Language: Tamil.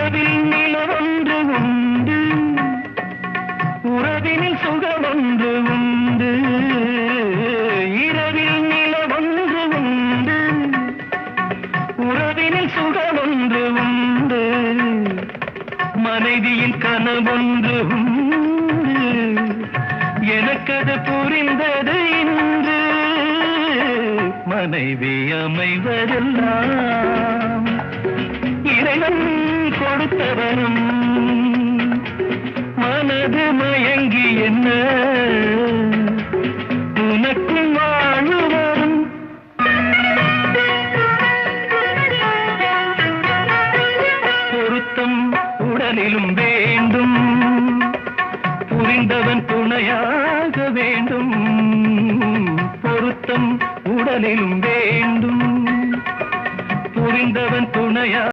இரவில் நிலவொன்று உண்டு, உறவினில் சுகமொன்று உண்டு. இரவில் நிலவொன்று உண்டு, உறவினில் சுகமொன்று உண்டு. மனைவியின் கனவொன்று உண்டு, எனக்கது புரிந்தது இன்று. மனைவி அமைவதெல்லாம் இறைவன் கொடுத்தவரும், மனது மயங்கி என்ன உனக்கும் வாழ்வரும். பொருத்தம் உடலிலும் வேண்டும், புரிந்தவன் துணையாக வேண்டும். பொருத்தம் உடலிலும்